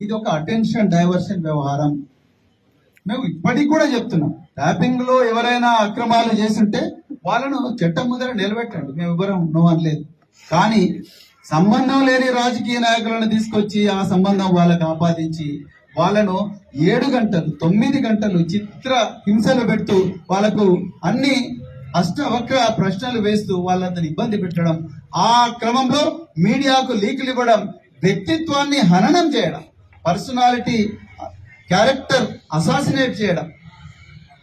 ఇది ఒక attention diversion వ్యవహారం. మేము ఇప్పటికి కూడా చెప్తున్నాం, ట్యాపింగ్ లో ఎవరైనా అక్రమాలు చేస్తుంటే వాళ్ళను చట్టం ముందర నిలబెట్టండి, మేము ఎవరం నో అనలేదు. కానీ సంబంధం లేని రాజకీయ నాయకులను తీసుకొచ్చి ఆ సంబంధం వాళ్ళకు ఆపాదించి వాళ్ళను 7 గంటలు 9 గంటలు చిత్ర హింసలు పెడుతూ వాళ్ళకు అన్ని అష్టవక్ర ప్రశ్నలు వేస్తూ వాళ్ళందరినీ ఇబ్బంది పెట్టడం, ఆ క్రమంలో మీడియాకు లీకులు ఇవ్వడం, వ్యక్తిత్వాన్ని హననం చేయడం, పర్సనాలిటీ క్యారెక్టర్ అసాసినేట్ చేయడం,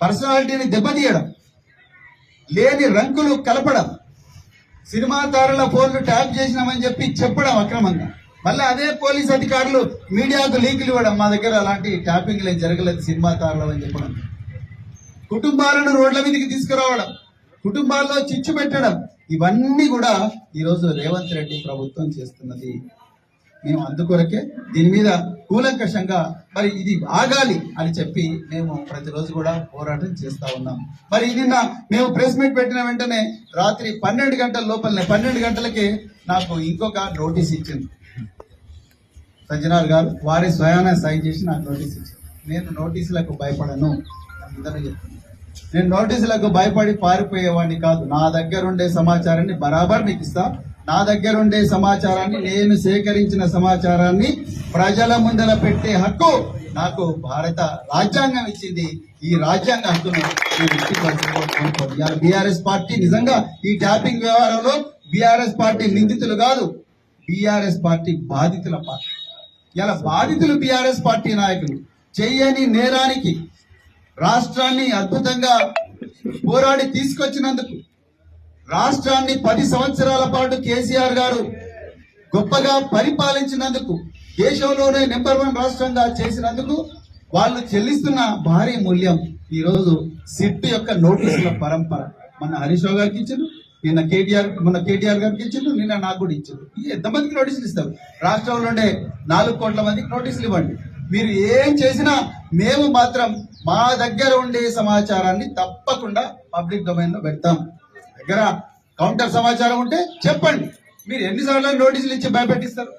పర్సనాలిటీని దెబ్బతీయడం, లేని రంకులు కలపడం, సినిమా తారల ఫోన్లు ట్యాప్ చేసినామని చెప్పి చెప్పడం అక్రమంగా, మళ్ళీ అదే పోలీస్ అధికారులు మీడియాకు లీకులు ఇవ్వడం, మా దగ్గర అలాంటి ట్యాపింగ్లు జరగలేదు సినిమా తారలు అని చెప్పడం, కుటుంబాలను రోడ్ల మీదకి తీసుకురావడం, కుటుంబాల్లో చిచ్చు పెట్టడం, ఇవన్నీ కూడా ఈరోజు రేవంత్ రెడ్డి ప్రభుత్వం చేస్తున్నది. మేము అందుకొరకే దీని మీద కూలంకషంగా మరి ఇది ఆగాలి అని చెప్పి మేము ప్రతిరోజు కూడా పోరాటం చేస్తా ఉన్నాం. మరి నిన్న మేము ప్రెస్ మీట్ పెట్టిన వెంటనే రాత్రి 12 గంటల లోపలనే 12 గంటలకే నాకు ఇంకొక నోటీస్ ఇచ్చింది సజ్జనార్ గారు, వారి స్వయాన సైన్ చేసి నాకు నోటీస్ ఇచ్చింది. నేను నోటీసులకు భయపడను, అందరూ చెప్తున్నాను. నేను నోటీసులకు భయపడి పారిపోయేవాడిని కాదు. నా దగ్గర ఉండే సమాచారాన్ని బరాబర్ నీకు ఇస్తా. నా దగ్గర ఉండే సమాచారాన్ని, నేను సేకరించిన సమాచారాన్ని ప్రజల ముందర పెట్టే హక్కు నాకు భారత రాజ్యాంగం ఇచ్చింది. ఈ రాజ్యాంగ హక్కును బీఆర్ఎస్ పార్టీ నిజంగా ఈ ట్యాపింగ్ వ్యవహారంలో బీఆర్ఎస్ పార్టీ నిందితులు కాదు, బీఆర్ఎస్ పార్టీ బాధితుల పార్టీ. ఇలా బాధితులు బీఆర్ఎస్ పార్టీ నాయకులు చెయ్యని నేరానికి రాష్ట్రాన్ని అద్భుతంగా పోరాడి తీసుకొచ్చినందుకు, రాష్ట్రాన్ని 10 సంవత్సరాల పాటు కేసీఆర్ గారు గొప్పగా పరిపాలించినందుకు, దేశంలోనే నెంబర్ 1 రాష్ట్రంగా చేసినందుకు వాళ్ళు చెల్లిస్తున్న భారీ మూల్యం ఈరోజు సిట్ యొక్క నోటీసుల పరంపర. మొన్న హరీష్ రావు గారికి ఇచ్చారు, మొన్న కేటీఆర్ గారికి ఇచ్చారు, నిన్న నాకు కూడా ఇచ్చారు. ఎంతమందికి నోటీసులు ఇస్తారు? రాష్ట్రంలో ఉండే 4 కోట్ల మందికి నోటీసులు ఇవ్వండి. మీరు ఏం చేసినా మేము మాత్రం మా దగ్గర ఉండే సమాచారాన్ని తప్పకుండా పబ్లిక్ డొమైన్ లో పెడతాం. దగ్గర కౌంటర్ సమాచారం ఉంటే చెప్పండి. మీరు ఎన్నిసార్లు నోటీసులు ఇచ్చి భయపెట్టిస్తారు?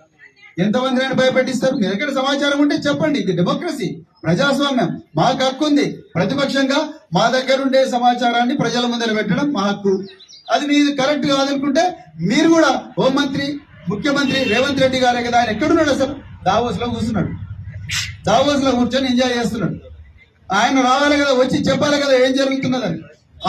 ఎంతమందిని భయపెట్టిస్తారు? మీ దగ్గర సమాచారం ఉంటే చెప్పండి. ఇది డెమోక్రసీ, ప్రజాస్వామ్యం, మాకు హక్కు ఉంది. ప్రతిపక్షంగా మా దగ్గర ఉండే సమాచారాన్ని ప్రజల ముందర పెట్టడం మా హక్కు. అది మీరు కరెక్ట్ కాదనుకుంటే మీరు కూడా హోంమంత్రి, ముఖ్యమంత్రి రేవంత్ రెడ్డి గారే కదా, ఆయన ఎక్కడున్నాడు? అసలు దావోస్ లో కూర్చున్నాడు, దావోస్ లో కూర్చొని ఎంజాయ్ చేస్తున్నాడు. ఆయన రావాలి కదా, వచ్చి చెప్పాలి కదా ఏం జరుగుతున్నదని.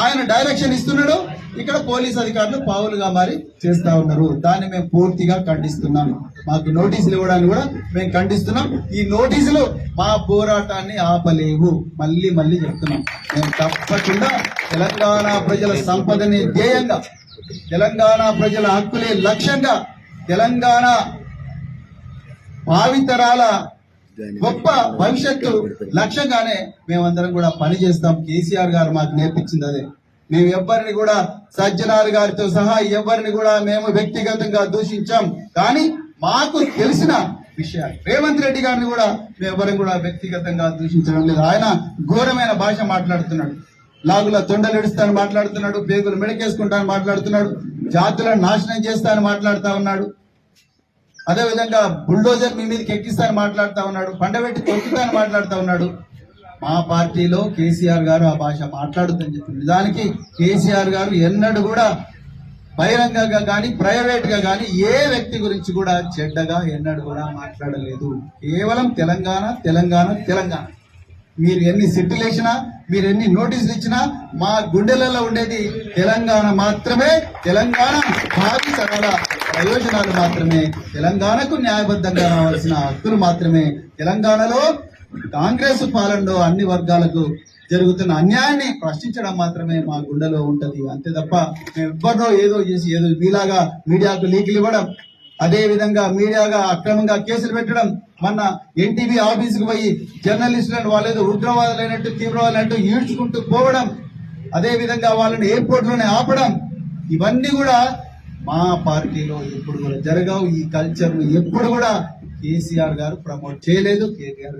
ఆయన డైరెక్షన్ ఇస్తున్నాడు, ఇక్కడ పోలీస్ అధికారులు పావులుగా మారి చేస్తా ఉన్నారు. దాన్ని మేము పూర్తిగా ఖండిస్తున్నాం. మాకు నోటీసులు ఇవ్వడానికి కూడా మేము ఖండిస్తున్నాం. ఈ నోటీసులు మా పోరాటాన్ని ఆపలేవు. మళ్ళీ మళ్ళీ చెప్తున్నాం, మేము తప్పకుండా తెలంగాణ ప్రజల సంపదని ధ్యేయంగా, తెలంగాణ ప్రజల హక్కులే లక్ష్యంగా, తెలంగాణ భావితరాల గొప్ప భవిష్యత్తు లక్ష్యంగానే మేమందరం కూడా పనిచేస్తాం. కేసీఆర్ గారు మాకు నేర్పించింది అదే. మేము ఎవరిని కూడా, సజ్జనార్ గారితో సహా ఎవరిని కూడా మేము వ్యక్తిగతంగా దూషించాం. కానీ మాకు తెలిసిన విషయాలు, రేవంత్ రెడ్డి గారిని కూడా మేము ఎవరిని కూడా వ్యక్తిగతంగా దూషించడం లేదు. ఆయన ఘోరమైన భాష మాట్లాడుతున్నాడు, లాగుల తొండలిడుస్తాను మాట్లాడుతున్నాడు, పేగులు మెడకేసుకుంటాను మాట్లాడుతున్నాడు, జాతులను నాశనం చేస్తానని మాట్లాడుతా ఉన్నాడు. అదేవిధంగా బుల్డోజర్ మీ మీదకి ఎక్కిస్తానని మాట్లాడుతా ఉన్నాడు, పండబెట్టి తొక్కుతానని మాట్లాడుతా ఉన్నాడు. మా పార్టీలో కేసీఆర్ గారు ఆ భాష మాట్లాడుతుందని చెప్పి, నిజానికి కేసీఆర్ గారు ఎన్నడూ కూడా బహిరంగంగా కానీ ప్రైవేట్ గా కానీ ఏ వ్యక్తి గురించి కూడా చెడ్డగా ఎన్నడూ కూడా మాట్లాడలేదు. కేవలం తెలంగాణ తెలంగాణ తెలంగాణ. మీరు ఎన్ని సిట్టులు వేసినా, మీరు ఎన్ని నోటీసులు ఇచ్చినా మా గుండెలలో ఉండేది తెలంగాణ మాత్రమే. తెలంగాణ భావి తరాల ప్రయోజనాలు మాత్రమే, తెలంగాణకు న్యాయబద్ధంగా రావాల్సిన హక్కులు మాత్రమే, తెలంగాణలో కాంగ్రెస్ పాలనలో అన్ని వర్గాలకు జరుగుతున్న అన్యాయాన్ని ప్రశ్నించడం మాత్రమే మా గుండెలో ఉంటది. అంతే తప్ప మేము ఎవ్వరినో ఏదో చేసి ఏదో మీలాగా మీడియాకు లీకులు ఇవ్వడం, అదే విధంగా మీడియాగా అక్రమంగా కేసులు పెట్టడం, మొన్న ఎన్టీవీ ఆఫీసుకు పోయి జర్నలిస్టులను వాళ్ళేదో ఉగ్రవాదులైనట్టు తీవ్రవాదులైనట్టు ఈడ్చుకుంటూ పోవడం, అదే విధంగా వాళ్ళని ఎయిర్పోర్ట్ లోనే ఆపడం, ఇవన్నీ కూడా మా పార్టీలో ఎప్పుడు కూడా జరగవు. ఈ కల్చర్ ఎప్పుడు కూడా కేసీఆర్ గారు ప్రమోట్ చేయలేదు, కేటీఆర్ గారు